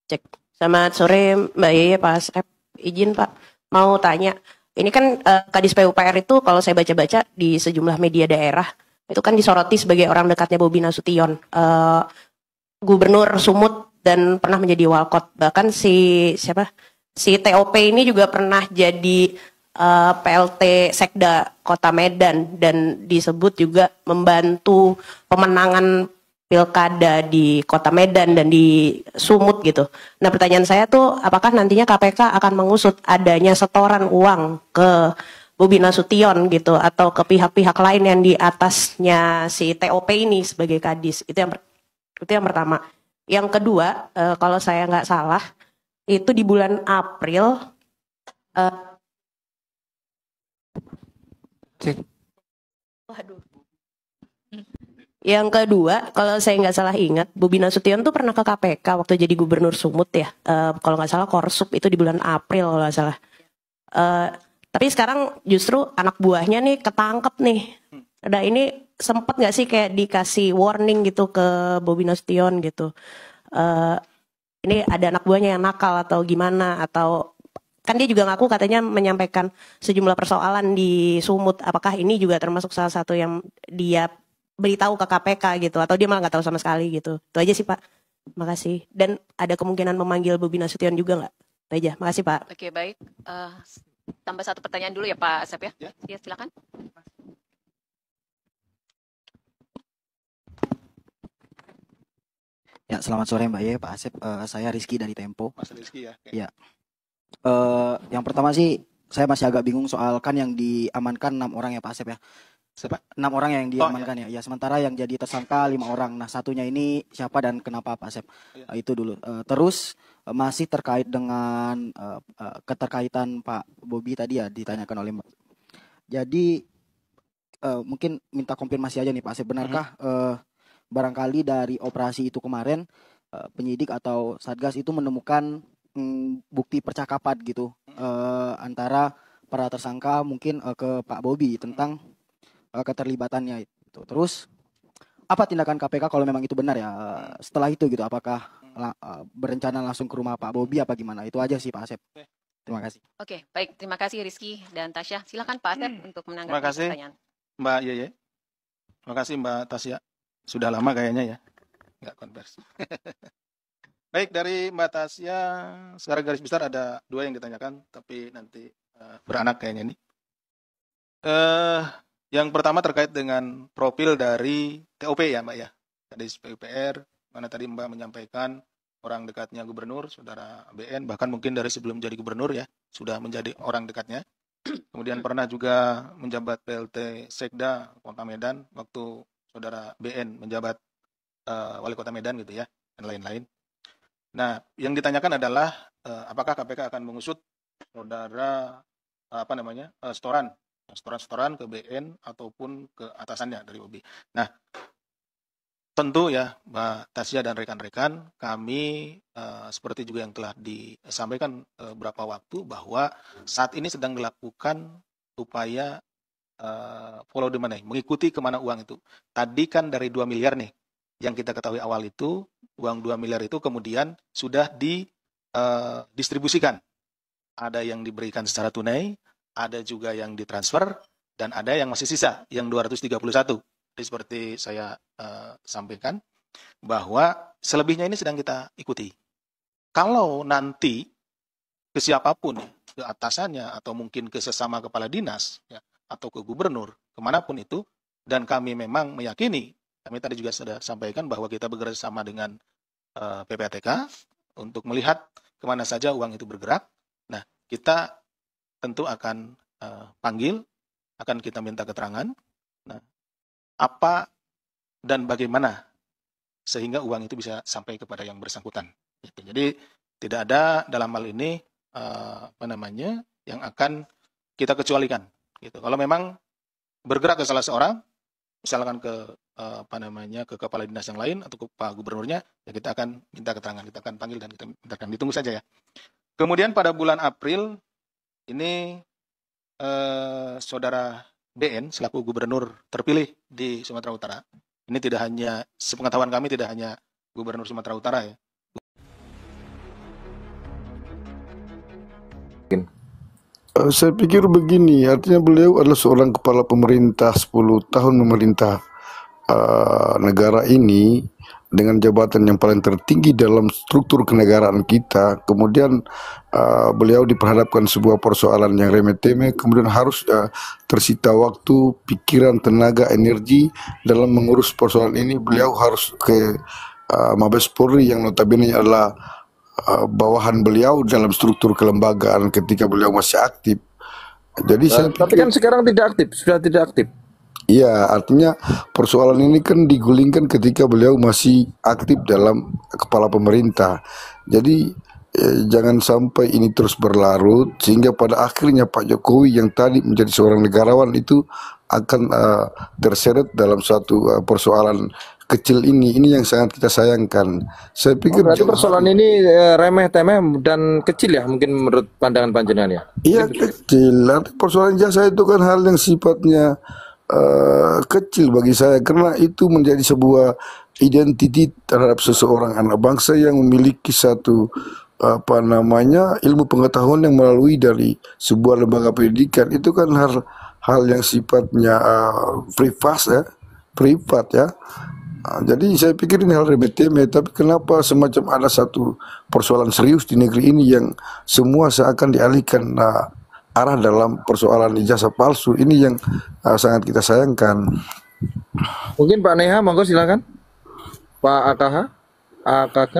Cek. Selamat sore Mbak Yeye, Pak Asep. Izin Pak, mau tanya. Ini kan Kadis PUPR itu kalau saya baca-baca di sejumlah media daerah, itu kan disoroti sebagai orang dekatnya Bobi Nasution. Gubernur Sumut dan pernah menjadi walkot. Bahkan si TOP ini juga pernah jadi PLT Sekda Kota Medan dan disebut juga membantu pemenangan pilkada di Kota Medan dan di Sumut gitu. Nah pertanyaan saya tuh apakah nantinya KPK akan mengusut adanya setoran uang ke Bobi Nasution gitu atau ke pihak-pihak lain yang di atasnya si TOP ini sebagai kadis. Itu yang pertama. Yang kedua, kalau saya nggak salah itu di bulan April. Waduh. Yang kedua, kalau saya nggak salah ingat, Bobi Nasution tuh pernah ke KPK waktu jadi gubernur Sumut ya. Kalau nggak salah Korsup itu di bulan April kalau nggak salah. Tapi sekarang justru anak buahnya nih ketangkep nih. Nah ini sempet nggak sih kayak dikasih warning gitu ke Bobi Nasution gitu. Ini ada anak buahnya yang nakal atau gimana atau kan dia juga ngaku katanya menyampaikan sejumlah persoalan di Sumut. Apakah ini juga termasuk salah satu yang dia beritahu ke KPK gitu atau dia malah nggak tahu sama sekali gitu. Itu aja sih Pak. Makasih. Dan ada kemungkinan memanggil Bobi Nasution juga nggak? Itu aja. Makasih Pak. Oke, baik. Tambah satu pertanyaan dulu ya Pak Asep ya. Ya, silakan. Ya, selamat sore Mbak Ye, Pak Asep. Saya Rizky dari Tempo. Mas Rizky ya. Ya. Yang pertama sih saya masih agak bingung soal kan yang diamankan 6 orang ya Pak Asep ya. Siapa? 6 orang yang diamankan ya. Ya, sementara yang jadi tersangka 5 orang. Nah, satunya ini siapa dan kenapa Pak Asep? Itu dulu. Terus masih terkait dengan keterkaitan Pak Bobi tadi ya ditanyakan oleh Mbak. Jadi mungkin minta konfirmasi aja nih Pak Asep, benarkah barangkali dari operasi itu kemarin penyidik atau Satgas itu menemukan bukti percakapan gitu antara para tersangka mungkin ke Pak Bobi tentang keterlibatannya itu. Terus apa tindakan KPK kalau memang itu benar ya setelah itu gitu, apakah berencana langsung ke rumah Pak Bobi apa gimana? Itu aja sih Pak Asep. Terima kasih. Oke, baik. Terima kasih Rizky dan Tasya. Silakan Pak Asep untuk menanggapi Terima kasih pertanyaan. Mbak Yeye. Terima kasih Mbak Tasya. Sudah lama kayaknya ya nggak konversi. Baik, dari Mbak Tasya secara garis besar ada 2 yang ditanyakan, tapi nanti beranak kayaknya ini. Yang pertama terkait dengan profil dari TOP ya Mbak ya, Kadis PUPR, mana tadi Mbak menyampaikan orang dekatnya gubernur, saudara BN, bahkan mungkin dari sebelum jadi gubernur ya, sudah menjadi orang dekatnya. Kemudian pernah juga menjabat PLT Sekda Kota Medan waktu saudara BN menjabat wali kota Medan gitu ya, dan lain-lain. Nah, yang ditanyakan adalah apakah KPK akan mengusut saudara setoran ke BN ataupun ke atasannya dari Bobi. Nah, tentu ya Mbak Tasya dan rekan-rekan, kami seperti juga yang telah disampaikan beberapa waktu bahwa saat ini sedang dilakukan upaya follow the money, mengikuti kemana uang itu. Tadi kan dari 2 miliar nih, yang kita ketahui awal itu, uang 2 miliar itu kemudian sudah didistribusikan. Ada yang diberikan secara tunai, ada juga yang ditransfer, dan ada yang masih sisa, yang 231. Jadi seperti saya sampaikan, bahwa selebihnya ini sedang kita ikuti. Kalau nanti ke siapapun, ke atasannya, atau mungkin ke sesama kepala dinas, ya, atau ke gubernur, kemanapun itu, dan kami memang meyakini, kami tadi juga sudah sampaikan bahwa kita bekerja sama dengan PPATK untuk melihat kemana saja uang itu bergerak. Nah, kita tentu akan panggil, akan kita minta keterangan, nah, apa dan bagaimana sehingga uang itu bisa sampai kepada yang bersangkutan. Jadi tidak ada dalam hal ini yang akan kita kecualikan. Gitu. Kalau memang bergerak ke salah seorang, misalkan ke ke kepala dinas yang lain atau ke Pak Gubernurnya, ya kita akan minta keterangan, kita akan panggil dan kita mintakan, ditunggu saja ya. Kemudian pada bulan April ini saudara BN selaku gubernur terpilih di Sumatera Utara. Ini tidak hanya, sepengetahuan kami tidak hanya gubernur Sumatera Utara ya. Saya pikir begini, artinya beliau adalah seorang kepala pemerintah 10 tahun memerintah negara ini dengan jabatan yang paling tertinggi dalam struktur kenegaraan kita. Kemudian beliau diperhadapkan sebuah persoalan yang remeh-temeh, kemudian harus tersita waktu, pikiran, tenaga, energi dalam mengurus persoalan ini. Beliau harus ke Mabes Polri yang notabene adalah bawahan beliau dalam struktur kelembagaan ketika beliau masih aktif. Jadi saya Tapi kan sekarang tidak aktif, sudah tidak aktif. iya, artinya persoalan ini kan digulingkan ketika beliau masih aktif dalam kepala pemerintah. Jadi jangan sampai ini terus berlarut sehingga pada akhirnya Pak Jokowi yang tadi menjadi seorang negarawan itu akan terseret dalam satu persoalan kecil ini yang sangat kita sayangkan. Saya pikir Berarti persoalan ini remeh-temeh dan kecil ya, mungkin menurut pandangan panjenengan ya? iya kecil. Arti persoalan jasa itu kan hal yang sifatnya kecil bagi saya karena itu menjadi sebuah identitas terhadap seseorang anak bangsa yang memiliki satu ilmu pengetahuan yang melalui dari sebuah lembaga pendidikan. Itu kan hal yang sifatnya privat ya. Jadi saya pikir ini hal remeh-temeh, tapi kenapa semacam ada satu persoalan serius di negeri ini yang semua seakan dialihkan arah dalam persoalan ijazah palsu ini yang sangat kita sayangkan. Mungkin Pak Neha, monggo silakan. Pak AKK.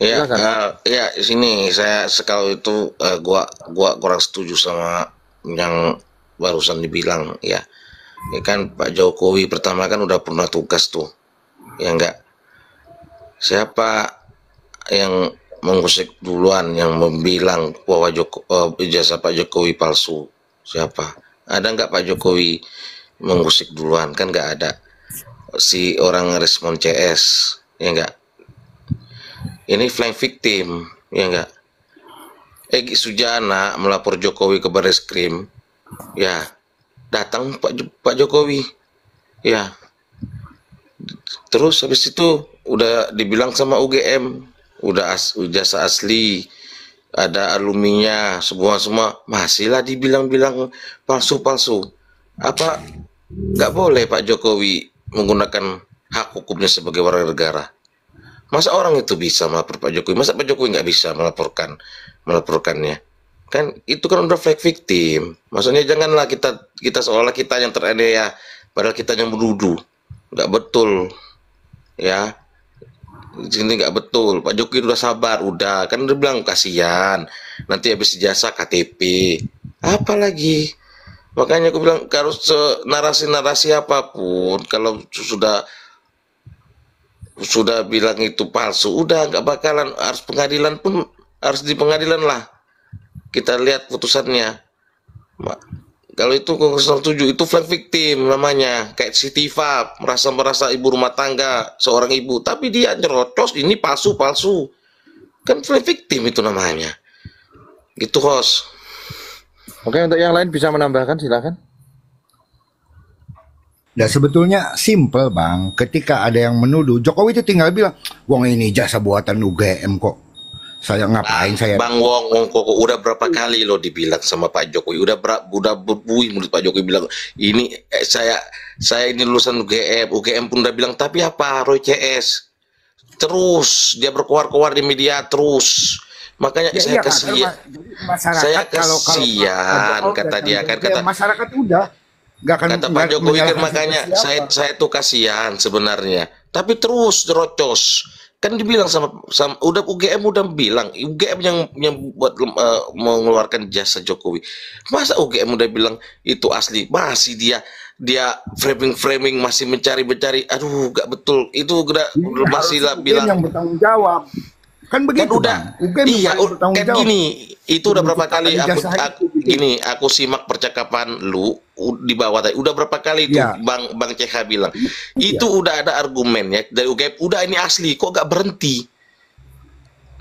Ya, ya sini saya kalau itu gua kurang setuju sama yang barusan dibilang ya. Ya kan Pak Jokowi pertama kan udah pernah tugas tuh. Ya enggak. Siapa yang mengusik duluan yang membilang bahwa ijazah Pak Jokowi palsu? Siapa? Ada enggak Pak Jokowi mengusik duluan? Kan enggak ada. Si orang respon CS, ya enggak. Ini flying victim, ya enggak. Egy Sujana melapor Jokowi ke Barreskrim, ya datang Pak Jokowi, ya. Terus habis itu udah dibilang sama UGM, udah ijazah asli, ada alumninya, semua masihlah dibilang-bilang palsu-palsu. Apa nggak boleh Pak Jokowi menggunakan hak hukumnya sebagai warga negara? Masa orang itu bisa melapor Pak Jokowi? Masa Pak Jokowi nggak bisa melaporkannya? Kan itu kan udah fake victim. Maksudnya janganlah kita seolah kita yang teraniaya, padahal kita yang menuduh. Nggak betul, ya. Di sini nggak betul. Pak Jokowi udah sabar, udah kan udah bilang kasihan. Nanti habis ijazah KTP, apalagi. Makanya aku bilang kalau narasi-narasi apapun, kalau sudah bilang itu palsu, udah nggak bakalan, harus pengadilan pun harus di pengadilan lah. Kita lihat putusannya. Kalau itu Kongres 07 itu flag victim namanya, kayak si Tifa merasa ibu rumah tangga, seorang ibu, tapi dia nyerocos ini palsu, kan flag victim itu namanya. Gitu host. Oke, untuk yang lain bisa menambahkan, silakan. Dan sebetulnya simple bang, ketika ada yang menuduh Jokowi itu tinggal bilang, wong ini jasa buatan UGM kok. Saya ngapain saya? Bang Wong kok udah berapa kali lo dibilang sama Pak Jokowi, udah berbuih menurut Pak Jokowi bilang ini saya ini lulusan UGM pun udah bilang, tapi apa Roy CS terus dia berkoar-koar di media terus. Makanya Ya, saya iya, kasihan. masyarakat Saya kalau kasihan kata dia kan, kata masyarakat udah nggak akan kata Pak Jokowi kan, makanya siapa. saya tuh kasihan sebenarnya, tapi terus derocos. Kan dibilang sama udah UGM udah bilang, UGM yang buat mengeluarkan jasa Jokowi. Masa UGM udah bilang itu asli, masih dia framing masih mencari, aduh gak betul. Itu udah masih lah bilang yang bertanggung jawab. Kan begitu kan udah, iya kan gini, itu udah berapa kali aku simak percakapan lu di bawah tadi, udah berapa kali itu Ya. Bang CH bilang itu udah ada argumennya dari UGM, udah ini asli kok gak berhenti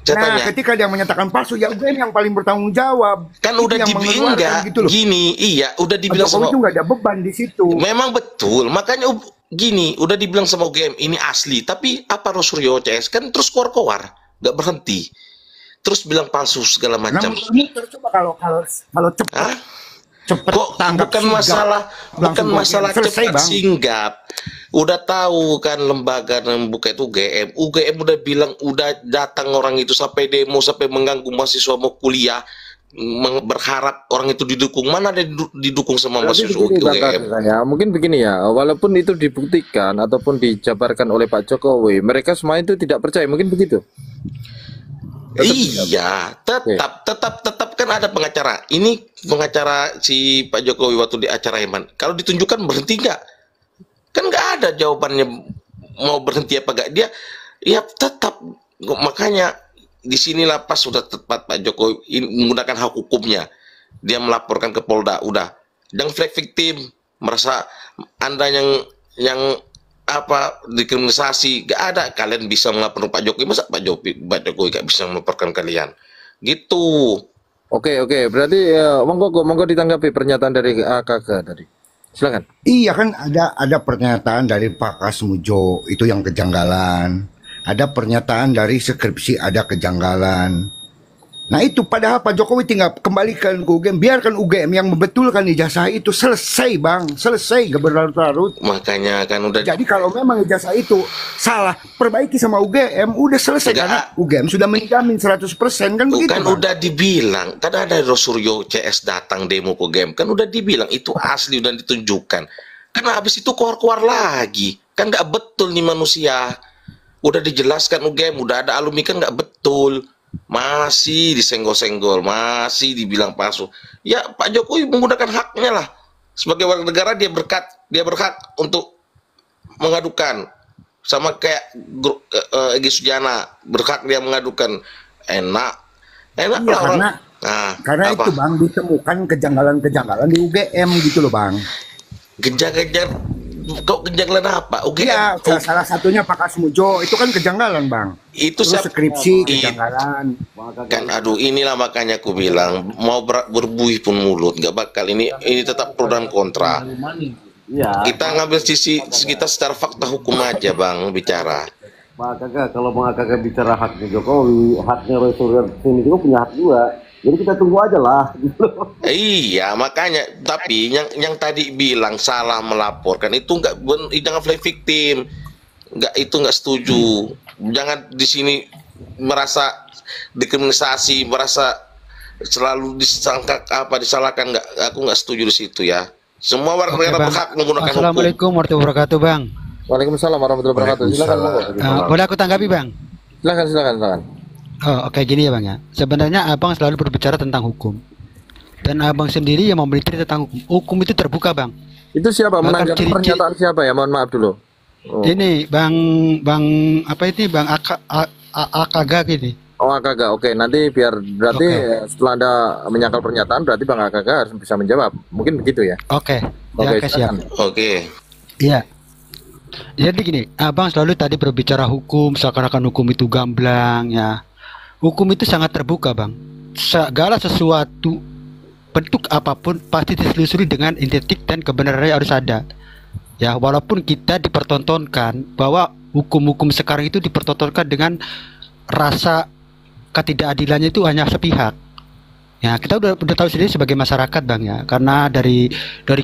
Nah, katanya. ketika dia menyatakan palsu, ya UGM yang paling bertanggung jawab. Kan Itu udah yang dibilang mengeluarkan gitu loh. gini, iya udah dibilang Jokowi sama, itu nggak ada beban di situ. memang betul, makanya gini udah dibilang sama UGM ini asli, tapi apa Rosuryo CS kan terus keluar nggak berhenti, terus bilang palsu segala Nah, macam. menurutmu coba kalau cepat, Hah? cepet Kok tanggap bukan singgap. masalah Langsung selesai, cepat Bang. singgap. Udah tahu kan lembaga yang buka itu UGM. UGM udah bilang, udah datang orang itu sampai demo, sampai mengganggu mahasiswa mau kuliah, berharap orang itu didukung. Mana ada didukung sama Berarti mahasiswa begini Bang UGM? Kakak, ya, mungkin begini ya, walaupun itu dibuktikan ataupun dijabarkan oleh Pak Jokowi, mereka semua itu tidak percaya, mungkin begitu. Iya, tetap kan ada pengacara. Ini pengacara si Pak Jokowi waktu di acara Heman. Kalau ditunjukkan berhenti nggak? Kan nggak ada jawabannya mau berhenti apa nggak. Dia ya tetap, makanya disinilah pas sudah tepat Pak Jokowi menggunakan hak hukumnya. Dia melaporkan ke Polda, udah. Jangan flag victim, merasa Anda yang apa dikriminalisasi, gak ada. Kalian bisa melapor Pak Jokowi, masa Pak Jokowi gak bisa melaporkan kalian gitu. Oke, berarti monggo ditanggapi pernyataan dari AKG tadi. Silakan. Iya kan ada pernyataan dari Pak Kasmujo itu yang kejanggalan. Ada pernyataan dari Skripsi ada kejanggalan. Nah itu padahal Pak Jokowi tinggal kembalikan ke UGM, biarkan UGM yang membetulkan ijazah itu, selesai Bang, selesai gak berlarut-larut. Makanya kan udah. Jadi kalau memang ijazah itu salah, perbaiki sama UGM, udah selesai. Karena UGM sudah menjamin 100% kan begitu kan Bang? udah dibilang, kan ada Rosuryo CS datang demo ke UGM, kan udah dibilang itu asli, udah ditunjukkan. Karena habis itu keluar-keluar lagi, kan nggak betul nih manusia. Udah dijelaskan UGM, udah ada alumni, kan nggak betul. Masih disenggol-senggol, masih dibilang palsu. Ya Pak Jokowi menggunakan haknya lah. Sebagai warga negara dia berhak untuk mengadukan. Sama kayak Egy Sujana, berhak dia mengadukan. Enak Iya, lah orang. Karena apa? itu Bang ditemukan kejanggalan-kejanggalan di UGM gitu loh Bang. Kok kejanggalan apa? Iya, salah satunya Pak Kasmujo itu kan kejanggalan Bang. Itu Terus skripsi kejanggalan. Kan aduh, inilah makanya aku bilang mau berbuih pun mulut nggak bakal. Ini tetap pro dan kontra. Iya. Kita ngambil sisi kita secara fakta hukum aja Bang bicara. Pak Kakak, kalau mau Kakak bicara haknya Jokowi, haknya Roy Suryo ini juga punya hak juga. Jadi kita tunggu aja lah. Iya, makanya. Tapi yang tadi bilang salah melaporkan itu jangan play victim. Nggak setuju. Jangan di sini merasa dikriminalisasi, merasa selalu disalahkan. Aku nggak setuju di situ ya. Semua warga negara berhak menggunakan hukum. Assalamualaikum warahmatullahi wabarakatuh Bang. Waalaikumsalam warahmatullahi wabarakatuh. Silakan boleh aku tanggapi Bang? Silakan. Oh, oke, gini ya Bang ya. Sebenarnya Abang selalu berbicara tentang hukum. Dan Abang sendiri yang meneliti tentang hukum. Hukum itu terbuka Bang. Itu siapa? Menanggapi pernyataan siapa ya? Mohon maaf dulu. Ini Bang apa ini Bang AKG gini. Oh AKG, oke. Nanti berarti setelah Anda menyangkal pernyataan, berarti Bang AKG harus bisa menjawab. Mungkin begitu ya? Oke, siap. Oke. Iya. Jadi gini, Abang selalu tadi berbicara hukum, seakan-akan hukum itu gamblang ya. Hukum itu sangat terbuka Bang. Segala sesuatu bentuk apapun pasti ditelusuri dengan identik dan kebenarannya harus ada. Ya, walaupun kita dipertontonkan bahwa hukum-hukum sekarang itu dipertontonkan dengan rasa ketidakadilannya itu hanya sepihak. Ya, kita udah tahu sendiri sebagai masyarakat Bang ya. Karena dari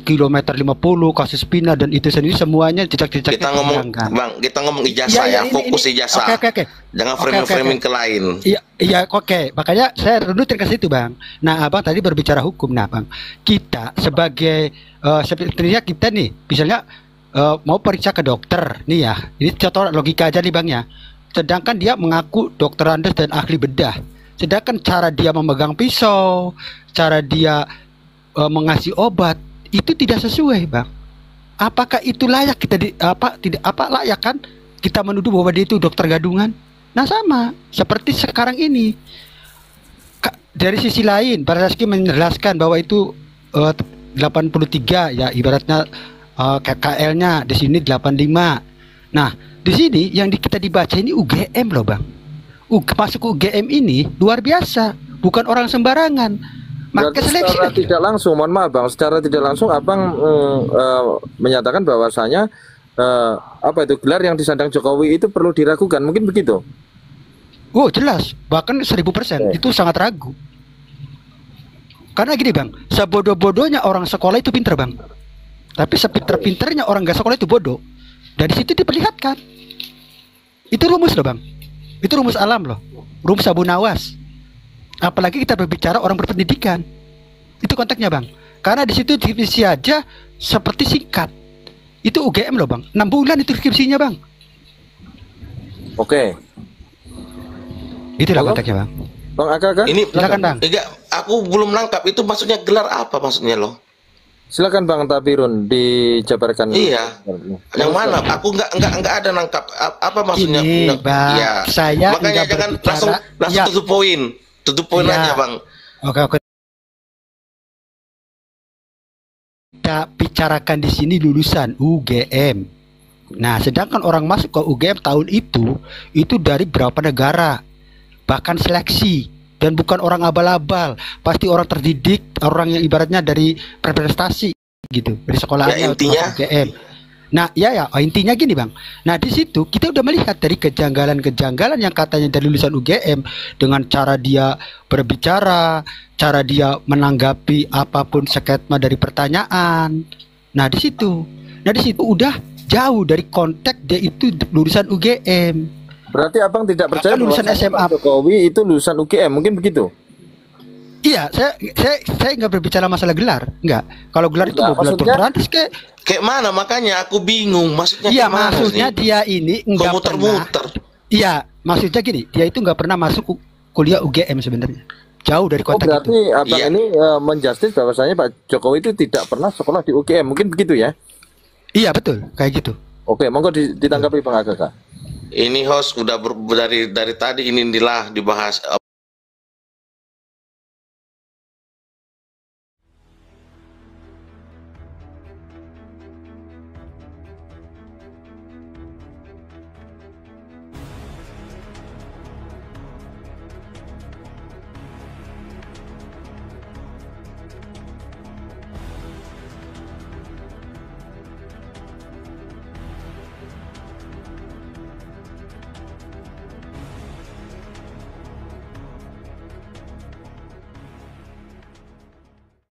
kilometer 50 kasus Pina dan itu sendiri semuanya jejak-jejak kita ngomong kan. Bang, kita ngomong ijazah ya, fokus ijazah. Oke. Jangan framing ke lain. Iya, oke. Makanya saya runutin ke situ Bang. Nah, Abang tadi berbicara hukum. Nah, Bang, kita sebagai sebenarnya kita nih, misalnya mau periksa ke dokter nih ya. Ini contoh logika aja nih Bang ya. Sedangkan dia mengaku dokter Andes dan ahli bedah. Sedangkan cara dia memegang pisau, cara dia mengasih obat itu tidak sesuai Bang. Apakah itu layak kita layak kan kita menuduh bahwa dia itu dokter gadungan? Nah sama seperti sekarang ini. Dari sisi lain, Pak Reski menjelaskan bahwa itu 83 ya ibaratnya KL-nya di sini 85. Nah di sini yang kita dibaca ini UGM loh Bang. Masuk UGM ini luar biasa, bukan orang sembarangan. Maka seleksi secara tidak langsung, mohon maaf Bang, secara tidak langsung Abang menyatakan bahwasanya gelar yang disandang Jokowi itu perlu diragukan, mungkin begitu? Oh jelas, bahkan 1000% itu sangat ragu. Karena gini bang, sebodoh-bodohnya orang sekolah itu pinter bang, tapi sepinter-pinternya orang gak sekolah itu bodoh. Dari situ diperlihatkan. Itu rumus loh bang, itu rumus alam loh, rumus Abu Nawas. Apalagi kita berbicara orang berpendidikan, itu konteksnya bang. Karena di situ skripsi aja seperti singkat. Itu UGM loh bang, 6 bulan itu skripsinya bang. Oke. Itulah konteksnya bang. Bang Aka, ini silakan bang. Enggak, aku belum nangkap itu maksudnya gelar apa maksudnya loh. Silakan Bang Tabirun dijabarkan. Iya. Yang mana? Aku enggak ada nangkap apa maksudnya. Ini, bang, iya. saya makanya jangan langsung ya. tutup poin. Tutup poin Ya. aja, Bang. Oke. Kita bicarakan di sini lulusan UGM. Nah, sedangkan orang masuk ke UGM tahun itu dari berapa negara, bahkan seleksi, dan bukan orang abal-abal, pasti orang terdidik, orang yang ibaratnya dari berprestasi gitu, dari sekolahnya Ya, intinya UGM. Nah, intinya gini bang. Nah, di situ kita udah melihat dari kejanggalan-kejanggalan yang katanya dari lulusan UGM dengan cara dia berbicara, cara dia menanggapi apapun skema dari pertanyaan. Nah, di situ udah jauh dari konteks dia itu lulusan UGM. Berarti abang tidak percaya lulusan SMA Jokowi itu lulusan UGM, mungkin begitu? Iya, saya nggak berbicara masalah gelar, nggak. Kalau gelar itu gelar doktorantis kayak mana, makanya aku bingung maksudnya. Iya, maksudnya dia ini nggak muter-muter. Iya, maksudnya gini, dia itu nggak pernah masuk kuliah UGM sebenarnya. Jauh dari konteks berarti itu. Abang ini menjustis bahwasanya Pak Jokowi itu tidak pernah sekolah di UGM, mungkin begitu ya? Iya betul, kayak gitu. Oke, monggo ditanggapi Bang Aga. Ini host udah dari tadi inilah dibahas